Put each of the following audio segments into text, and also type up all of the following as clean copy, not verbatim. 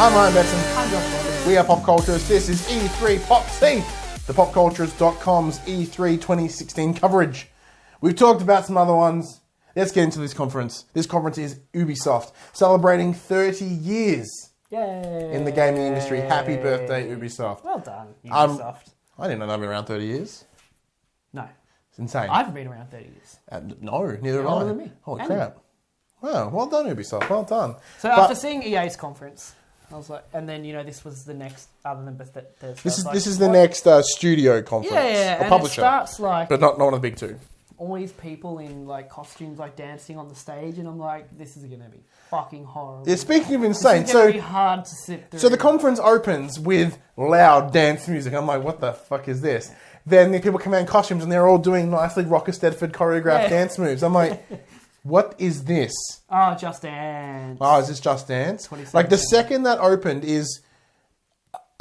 I'm Ryan Betson. I'm Josh Roberts. We are Pop Cultures. This is E3PopC, the popcultures.com's E3 2016 coverage. We've talked about some other ones. Let's get into this conference. This conference is Ubisoft, celebrating 30 years Yay. in the gaming industry. Happy birthday, Ubisoft. Well done, Ubisoft. I didn't know they've been around 30 years. No. It's insane. I haven't been around 30 years. No, neither have I. Older than me. Holy And crap. Wow, well done, Ubisoft. Well done. So after seeing EA's conference, I was like, and then, this was the next, other than Bethesda. This is the next studio conference. Yeah, or and publisher. it starts But not one of the big two. all these people in costumes dancing on the stage, and I'm like, this is going to be fucking horrible. Yeah, speaking of insane, It's going to be hard to sit through. So the conference opens with loud dance music. I'm like, what the fuck is this? Then the people come out in costumes and they're all doing nicely Rocker Stedford choreographed dance moves. I'm like, what is this? Oh, Just Dance. Oh, is this Just Dance? 2017. Like the second that opened is,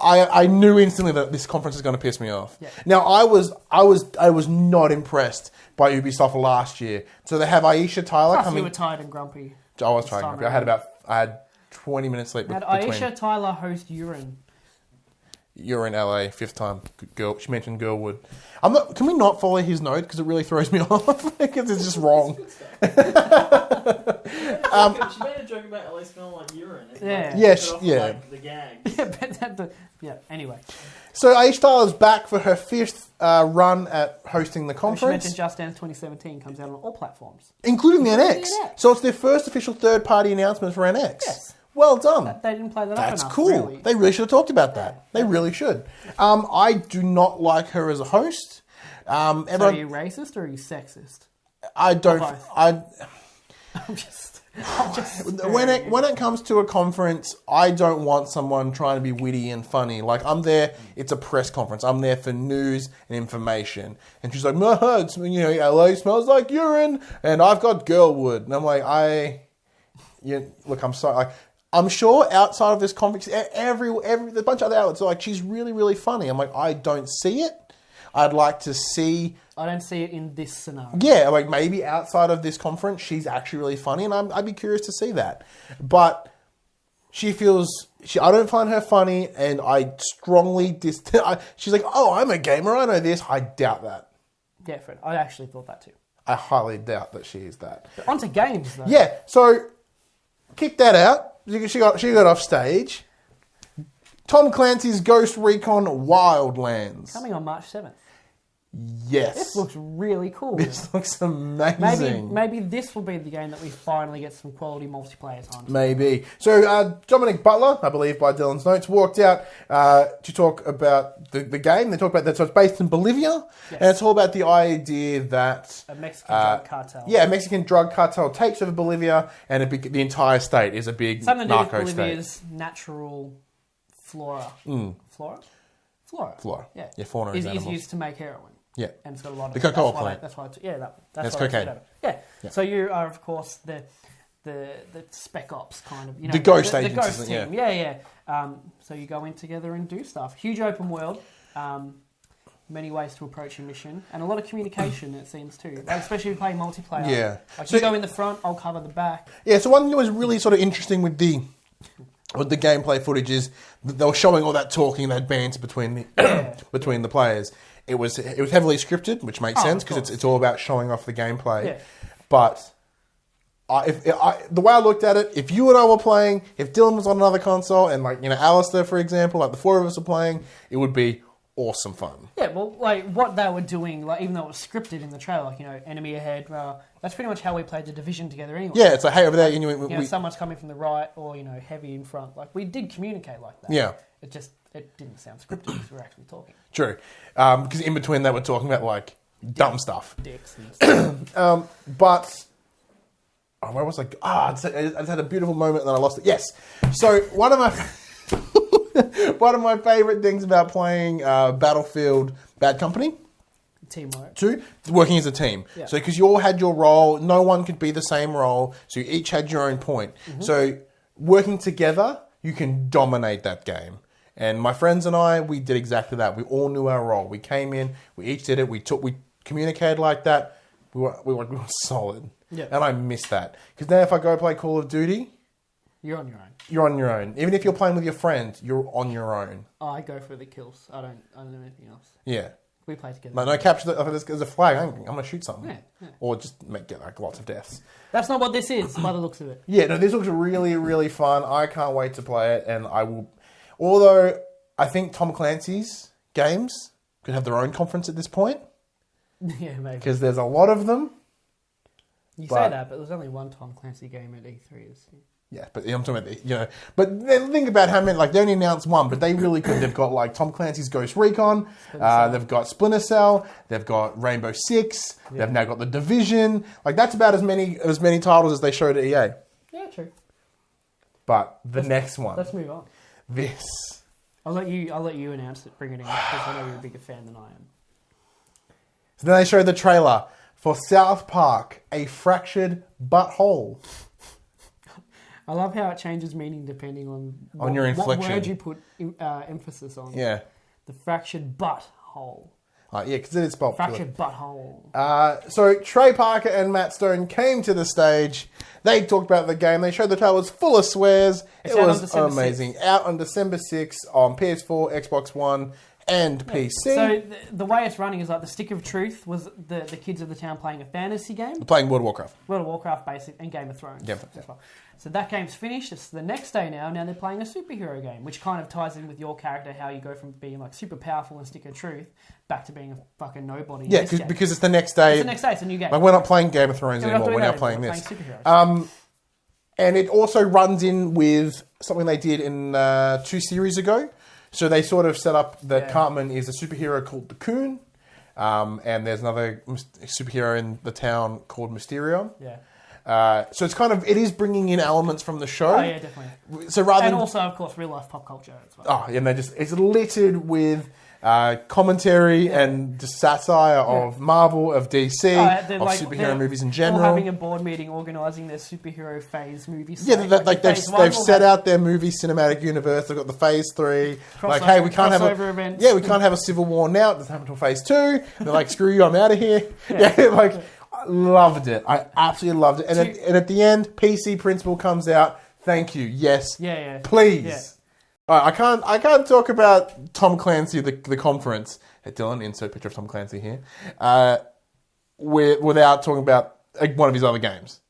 I knew instantly that this conference is going to piss me off. Yeah. Now I was not impressed by Ubisoft last year. So they have Aisha Tyler Plus, coming. you were tired and grumpy. I was trying. I had 20 minutes sleep. Had between. Aisha Tyler host Urine. You're in LA, fifth time. Girl, she mentioned Girlwood. Can we not follow his note because it really throws me off? Because it's just wrong. She made a joke about LA smelling like urine. Yeah. Yeah. The gag. Anyway. So Aisha Tyler's back for her fifth run at hosting the She conference, mentioned Just Dance 2017 comes out on all platforms. including the NX. the NX. So it's their first official third-party announcement for NX. Yes. Well done. They didn't play that up That's enough, cool. really. They really should have talked about that. They really should. I do not like her as a host. So are you racist or are you sexist? I don't. both? I. I'm just When it comes to a conference, I don't want someone trying to be witty and funny. Like, I'm there, it's a press conference. I'm there for news and information. And she's like, it's, LA smells like urine, and I've got Girlwood. And I'm like, look, I'm sorry. I'm sure outside of this conference, every a bunch of other outlets are like, she's really, really funny. I'm like, I don't see it. I'd like to see... I don't see it in this scenario. Yeah, like maybe outside of this conference, she's actually really funny, and I'd be curious to see that. But I don't find her funny, and I strongly she's like, oh, I'm a gamer, I know this. I doubt that. Yeah, Fred. I actually thought that too. I highly doubt that she is that. But onto games, though. Yeah, so kick that out. She got off stage. Tom Clancy's Ghost Recon Wildlands. Coming on March 7th. Yes. This looks really cool. This looks amazing. Maybe this will be the game that we finally get some quality multiplayer time. Maybe. So Dominic Butler, I believe by Dylan's notes, walked out to talk about the game. They talk about that. So it's based in Bolivia, and it's all about the idea that A Mexican drug cartel. Yeah, a Mexican drug cartel takes over Bolivia, and the entire state is a big Something to do with narco state. Bolivia's natural flora. Flora? Flora. Yeah. Yeah, fauna is and animals. used to make heroin. Yeah. And it's got a lot of The cocoa plant. That's why That's why cocaine. Yeah. So you are, of course, the spec ops kind of, The ghost the agents, ghost isn't it? team. Yeah. So you go in together and do stuff. Huge open world. Many ways to approach your mission, and a lot of communication. It seems too, especially if you play multiplayer. Yeah. Like So you go in the front, I'll cover the back. Yeah, so one thing that was really sort of interesting with the gameplay footage is that they were showing all that talking, that banter between the players. It was heavily scripted, which makes sense because it's all about showing off the gameplay. Yeah. But the way I looked at it, if you and I were playing, if Dylan was on another console, and Alistair, for example, the four of us were playing, it would be awesome fun. Yeah, well, what they were doing, even though it was scripted in the trailer, enemy ahead. That's pretty much how we played the Division together anyway. Yeah, it's like, hey, over there, someone's coming from the right, or heavy in front. We did communicate like that. Yeah. It didn't sound scripted because we were actually talking. True, because in between that, we're talking about dumb stuff. Dicks and stuff. But where was I? I just had a beautiful moment and then I lost it. Yes. So one of my favorite things about playing Battlefield Bad Company. Teamwork. 2, working as a team. Yeah. So because you all had your role, no one could be the same role. So you each had your own point. Mm-hmm. So working together, you can dominate that game. And my friends and I, we did exactly that. We all knew our role. We came in, we each did it. We communicated like that. We were solid. Yeah. And I miss that. Because now if I go play Call of Duty, You're on your own. You're on your own. Even if you're playing with your friend, you're on your own. I go for the kills. I don't do anything else. Yeah. We play together. No, capture there's a flag. I'm going to shoot something. Yeah. Or just get like lots of deaths. That's not what this is, by the looks of it. Yeah, no, this looks really, really fun. I can't wait to play it, and I will... Although, I think Tom Clancy's games could have their own conference at this point. Yeah, maybe. Because there's a lot of them. You say that, but there's only one Tom Clancy game at E3. Yeah, but I'm talking about But then think about how many. Like they only announced one, but they really could. They've got like Tom Clancy's Ghost Recon. They've got Splinter Cell. They've got Rainbow Six. Yeah. They've now got The Division. Like that's about as many titles as they showed at EA. Yeah, true. But next one. Let's move on. This. I'll let you announce it. Bring it in because I know you're a bigger fan than I am. So then they showed the trailer for South Park: A Fractured Butthole. I love how it changes meaning depending on your inflection. What word you put emphasis on. Yeah. The fractured butthole. Yeah, because it is spelled fractured butthole. So Trey Parker and Matt Stone came to the stage. They talked about the game. They showed the trailer was full of swears. It was amazing. 6th. Out on December 6th on PS4, Xbox One, and PC. So the way it's running is like the Stick of Truth was the kids of the town playing a fantasy game. They're playing World of Warcraft. World of Warcraft, basic, and Game of Thrones. Yeah. As well. So that game's finished. It's the next day now. Now they're playing a superhero game, which kind of ties in with your character, how you go from being like super powerful and Stick of Truth back to being a fucking nobody. Yeah, because it's the next day. It's the next day. It's a new game. Like we're not playing Game of Thrones anymore. We're now playing this. We're playing superheroes. And it also runs in with something they did in 2 series ago. So they sort of set up that Cartman is a superhero called the Coon, and there's another superhero in the town called Mysterion. Yeah. So it's kind of, it is bringing in elements from the show. Oh yeah, definitely. So rather and also, of course, real life pop culture as well. Oh, yeah, and it's littered with commentary and just satire of Marvel, of DC, of superhero movies in general. All having a board meeting, organising their superhero phase movies. Yeah, they've set out their movie cinematic universe. They've got the Phase 3. Like, hey, we can't have events. Yeah, we can't have a Civil War now. It doesn't happen until Phase 2. They're like, screw you, I'm out of here. I loved it. I absolutely loved it. And at the end, PC Principal comes out. Thank you. Yes. Yeah. Please. Yeah. All right, I can't talk about Tom Clancy, the conference. Hey, Dylan, insert picture of Tom Clancy here. Without talking about one of his other games.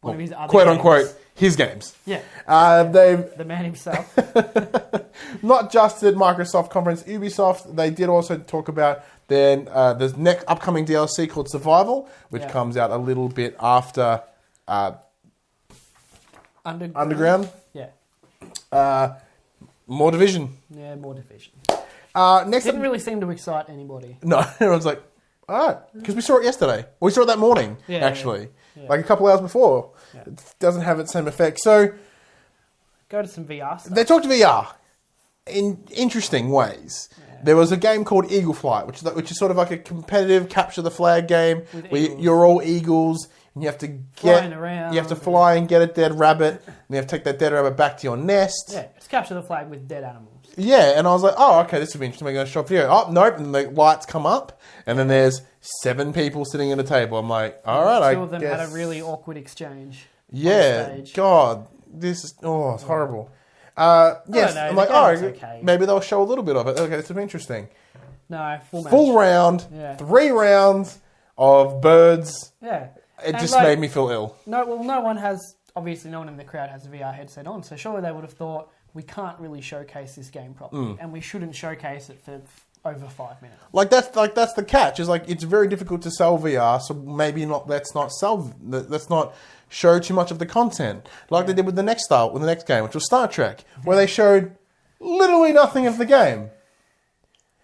One of his other quote games. unquote, his games. Yeah. The man himself. Not just at Microsoft conference, Ubisoft, they did also talk about their next upcoming DLC called Survival, which comes out a little bit after Underground. Yeah. More Division. Yeah, more Division. Next Didn't really seem to excite anybody. No, everyone's like, all right, because we saw it yesterday. We saw it that morning, actually. Yeah. Like a couple hours before. Yeah. It doesn't have its same effect. So, go to some VR stuff. They talked VR in interesting ways. Yeah. There was a game called Eagle Flight, which is sort of like a competitive capture the flag game where you're all eagles and you have to fly and get a dead rabbit, and you have to take that dead rabbit back to your nest. Yeah, it's capture the flag with dead animals. Yeah, and I was like, oh, okay, this would be interesting. We're going to show a video. Oh, nope, and the lights come up, and then there's 7 people sitting at a table. I'm like, all right, I guess. 2 of them had a really awkward exchange. Yeah, God, this is, it's horrible. Yes, I'm like, okay. Maybe they'll show a little bit of it. Okay, this will be interesting. No, full round, 3 rounds of birds. Yeah. It just made me feel ill. No one in the crowd has a VR headset on, so surely they would have thought, we can't really showcase this game properly, and we shouldn't showcase it for over 5 minutes. That's the catch. Is like it's very difficult to sell VR, so maybe not. Let's not show too much of the content, like they did with the next game, which was Star Trek, where they showed literally nothing of the game.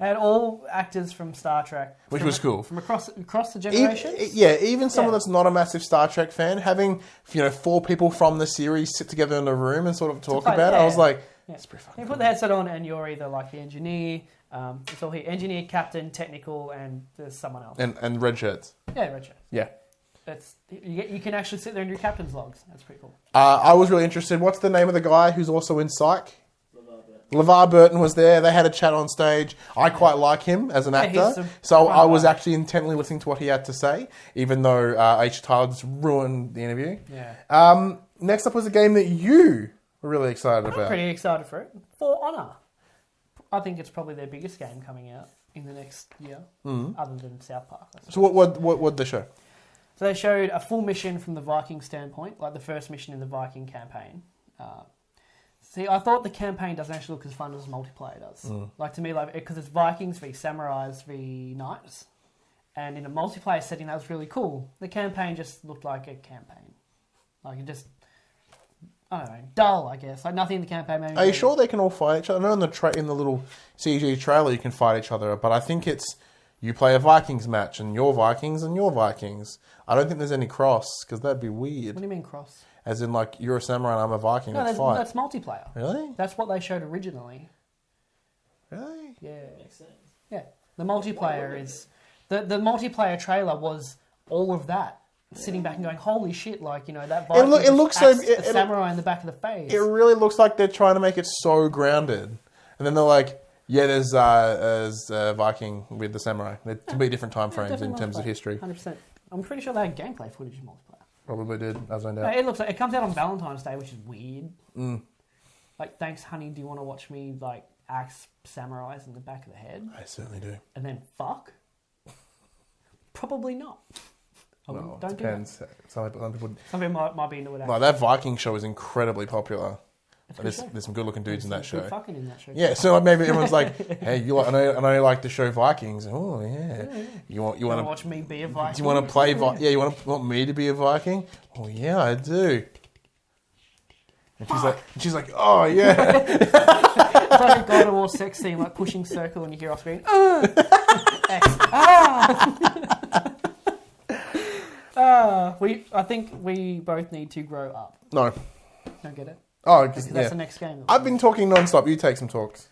And all actors from Star Trek, which was cool, from across the generations. Even someone that's not a massive Star Trek fan, having 4 people from the series sit together in a room and sort of talk about it, I was like, it's pretty fun. You put the headset on, and you're either like the engineer, it's all here: engineer, captain, technical, and there's someone else. And red shirts. Yeah, red shirts. Yeah. You can actually sit there and do captain's logs. That's pretty cool. I was really interested. What's the name of the guy who's also in Psych? LeVar Burton was there. They had a chat on stage. I quite like him as an actor. So I was actually intently listening to what he had to say, even though H. Tyler just ruined the interview. Yeah. Next up was a game that you we're really excited I'm about. pretty excited for it. For Honor. I think it's probably their biggest game coming out in the next year, other than South Park. So what did they show? So they showed a full mission from the Viking standpoint, like the first mission in the Viking campaign. See, I thought the campaign doesn't actually look as fun as multiplayer does. Like, to me, like, because it's Vikings v Samurais v Knights. And in a multiplayer setting, that was really cool. The campaign just looked like a campaign. Like, it just, I don't know, dull, I guess. Like, nothing in the campaign made me Are you sure they can all fight each other? I know in the little CG trailer you can fight each other, but I think it's you play a Vikings match and your Vikings and your Vikings. I don't think there's any cross, because that'd be weird. What do you mean cross? As in, like, you're a samurai and I'm a Viking. No, let's fight. that's multiplayer. Really? That's what they showed originally. Really? Yeah. Makes sense. Yeah. The multiplayer is... The multiplayer trailer was all of that. Sitting back and going, holy shit, like, you know, that Viking it looks so... the samurai in the back of the face. It really looks like they're trying to make it so grounded. And then they're like, yeah, there's Viking with the samurai. They're completely different time frames in terms of history. 100%. I'm pretty sure they had gameplay footage in multiplayer. Probably did, as I know. It looks like it comes out on Valentine's Day, which is weird. Like, thanks, honey. Do you want to watch me like axe samurais in the back of the head? I certainly do. And then fuck? Probably not. Well, don't depends. do that. Some people Some people might be into it. like that Viking show is incredibly popular. There's There's some good looking dudes in that show. Good fucking in that show. Yeah, so maybe everyone's like, "Hey, I know you like the show Vikings. Oh yeah, you want to watch me be a Viking? Do you want to play? You want me to be a Viking? Oh yeah, I do." And she's like, "Oh yeah." It's like a God of War sex scene, like pushing circle, and you hear off screen. X. I think we both need to grow up. No. Don't get it? Oh, Because that's the next game. I've been talking non-stop. You take some talks.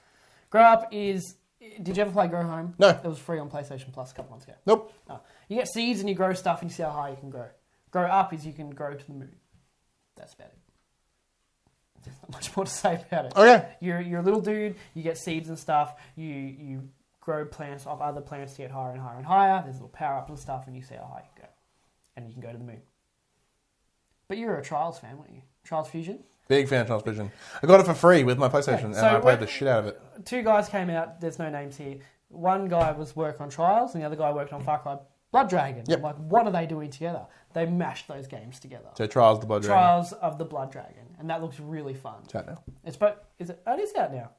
Grow Up is... Did you ever play Grow Home? No. It was free on PlayStation Plus a couple months ago. Nope. No. You get seeds and you grow stuff and you see how high you can grow. Grow Up is you can grow to the moon. That's about it. There's not much more to say about it. Okay. You're a little dude. You get seeds and stuff. You grow plants off other plants to get higher and higher and higher. There's little power-ups and stuff and you see how high you can go. And you can go to the moon. But you're a Trials fan, weren't you? Trials Fusion? Big fan of Transvision. I got it for free with my PlayStation, and I played the shit out of it. Two guys came out. There's no names here. One guy was working on Trials, and the other guy worked on Far Cry Blood Dragon. Yep. I'm like, what are they doing together? They mashed those games together. So Trials of the Blood Dragon. Trials of the Blood Dragon, and that looks really fun. It's out now. Is it? Oh, it is out now.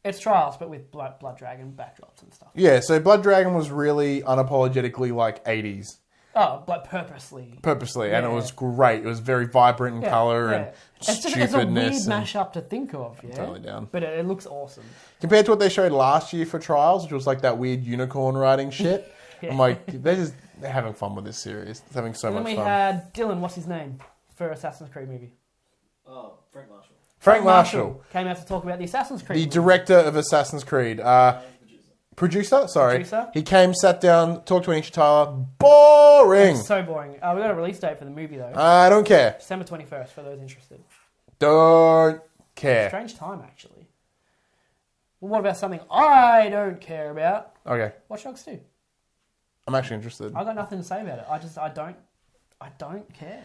It's Trials, but with Blood Dragon backdrops and stuff. Yeah, so Blood Dragon was really unapologetically like 80s. Oh, but purposely. And it was great. It was very vibrant in colour and stupidness. It's a weird mashup to think of, yeah? Totally down. But it looks awesome. Compared to what they showed last year for Trials, which was like that weird unicorn riding shit, Yeah. I'm like, they're having fun with this series. They're having so And then much we fun. had Dylan, what's his name, for Assassin's Creed movie? Oh, Frank Marshall. Frank Marshall, came out to talk about the Assassin's Creed the movie. director of Assassin's Creed. Producer. He came, sat down, talked to Anisha Tyler. Boring. It's so boring. We got a release date for the movie, though. I don't care. December 21st, for those interested. Don't care. Strange time, actually. Well, what about something I don't care about? Okay. Watch Dogs 2. I'm actually interested. I got nothing to say about it. I don't care.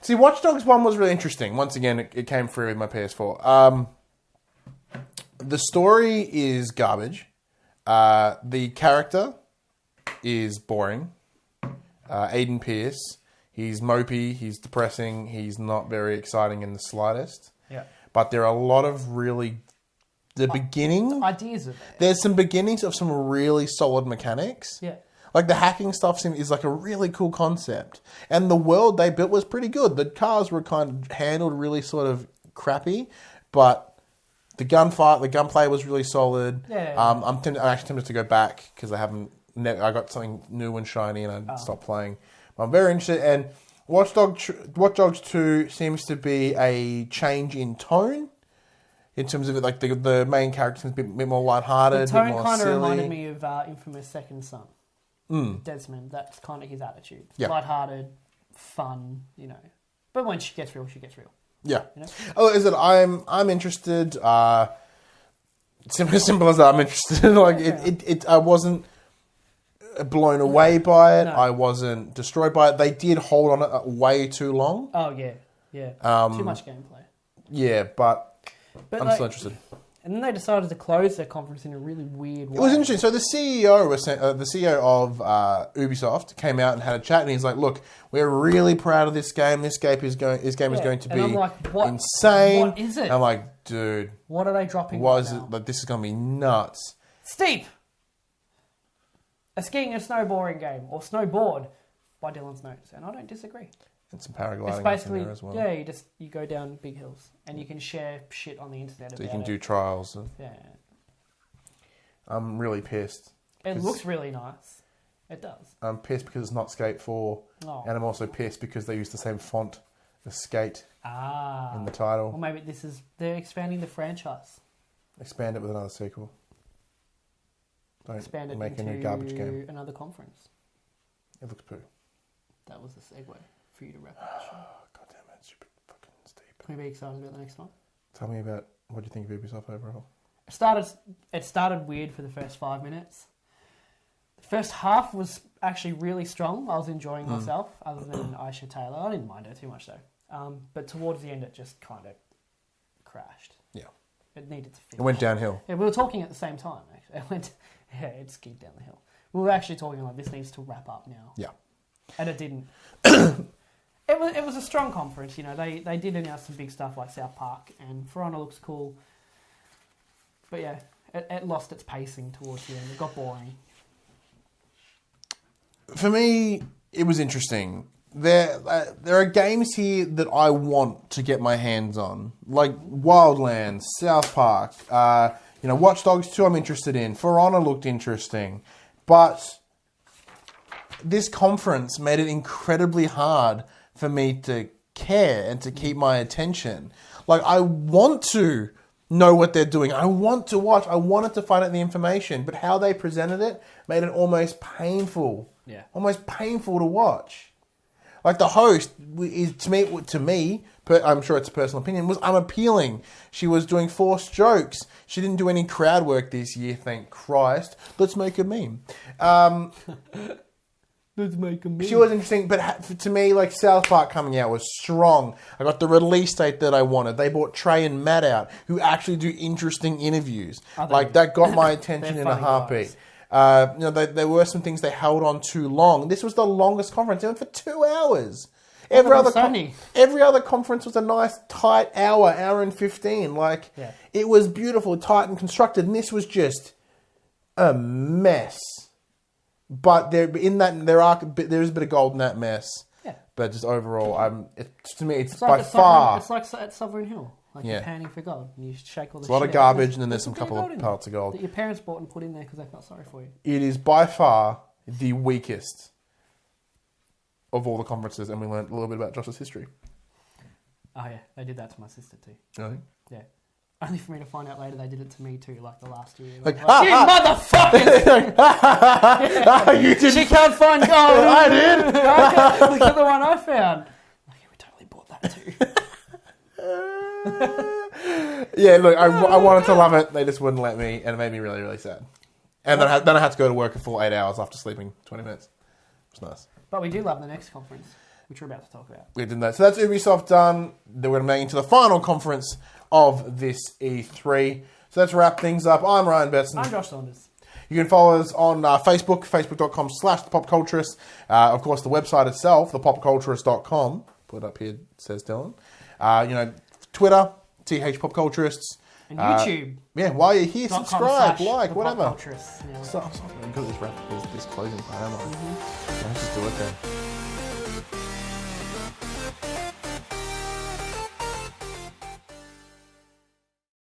See, Watch Dogs 1 was really interesting. Once again, it came through with my PS4. The story is garbage. The character is boring. Aiden Pierce, he's mopey, he's depressing, he's not very exciting in the slightest. Yeah. But there are a lot of really... Ideas of it. There's some beginnings of some really solid mechanics. Yeah. Like the hacking stuff is like a really cool concept. And the world they built was pretty good. The cars were kind of handled really sort of crappy, but the gunplay was really solid. Yeah. I'm actually tempted to go back because I got something new and shiny and I stopped playing. But I'm very interested. And Watch Dogs 2 seems to be a change in tone. In terms of it, like the main character seems a bit more lighthearted, The tone a bit more kind of silly. reminded me of Infamous Second Son. Desmond, that's kind of his attitude. Yeah. Lighthearted, fun, you know. But when she gets real, she gets real. Yeah. You know? Oh, is it? I'm interested. Simple as that. I'm interested. Like I wasn't blown away by it. No. I wasn't destroyed by it. They did hold on it way too long. Oh yeah. Too much gameplay. Yeah, but But I'm like, still interested. And then they decided to close their conference in a really weird way. It was interesting. So the CEO of Ubisoft came out and had a chat, and he's like, "Look, we're really proud of this game. This game is going to be I'm like, what? insane." What is it? I'm like, dude, What are they dropping? what right is now? it? Like, this is going to be nuts. Steep! A skiing and snowboarding game, or snowboard, by Dylan's notes, and I don't disagree. And some paragliding It's in basically, there as well. yeah, you go down big hills, and you can share shit on the internet So about you can it. do trials. Yeah. I'm really pissed. It looks really nice. It does. I'm pissed because it's not Skate 4. Oh. And I'm also pissed because they use the same font as Skate in the title. Or maybe they're expanding the franchise. Expand it with another sequel. Don't Expand it make a into new garbage game. another conference. It looks poo. That was the segue for you to wrap up the show. God damn it, stupid fucking Steve. Can we be excited about the next one? Tell me about what do you think of Ubisoft overall? It started weird for the first 5 minutes. The first half was actually really strong. I was enjoying myself, other than Aisha Taylor. I didn't mind her too much though. But towards the end, it just kind of crashed. Yeah. It needed to finish. It went downhill. Yeah, we were talking at the same time. Actually, it skied down the hill. We were actually talking like this needs to wrap up now. Yeah. And it didn't. It was a strong conference, you know. They did announce some big stuff like South Park, and For Honor looks cool. But yeah, it lost its pacing towards the end. It got boring. For me, it was interesting. There are games here that I want to get my hands on, like Wildlands, South Park. Watch Dogs 2 I'm interested in. For Honor looked interesting. But this conference made it incredibly hard for me to care and to keep my attention. Like, I want to know what they're doing. I want to watch. I wanted to find out the information. But how they presented it made it almost painful. Yeah. Almost painful to watch. Like, the host is, to me, I'm sure it's a personal opinion, was unappealing. She was doing forced jokes. She didn't do any crowd work this year, thank Christ. Let's make a meme. Let's make a meme. She was interesting, but to me, like, South Park coming out was strong. I got the release date that I wanted. They brought Trey and Matt out, who actually do interesting interviews. That got my attention in a heartbeat. There were some things they held on too long. This was the longest conference. It went for 2 hours. Every other conference was a nice, tight hour and 15. It was beautiful, tight and constructed, and this was just a mess. But there is a bit of gold in that mess. Yeah. But just overall, to me, it's like by far. It's like at Sovereign Hill. Like Yeah. you're panning for gold. And you shake all the It's a lot shit of out. garbage, and then there's some a bit of couple gold of in there parts of gold. that your parents bought and put in there because they felt sorry for you. It is by far the weakest of all the conferences, and we learned a little bit about Josh's history. Oh yeah, they did that to my sister too. Really? Yeah. Only for me to find out later they did it to me too, like the last year. Like, you motherfuckers! You did. She can't find gold! I did. Okay, look at the one I found. Like, yeah, we totally bought that too. Yeah, look, I wanted to love it. They just wouldn't let me, and it made me really, really sad. And then I had to go to work a full 8 hours after sleeping 20 minutes. It was nice. But we do love the next conference, which we're about to talk about. We did that. So that's Ubisoft done. Then we're going to make into the final conference of this E3. So let's wrap things up. I'm Ryan Betson. I'm Josh Saunders. You can follow us on Facebook, facebook.com/thepopculturist. Of course, the website itself, thepopculturist.com. Put it up here, says Dylan. Twitter, THPopculturists. And YouTube. While you're here, subscribe, like, The whatever. Popculturists, yeah. I'm good at this closing part, am I? Let's just do it then.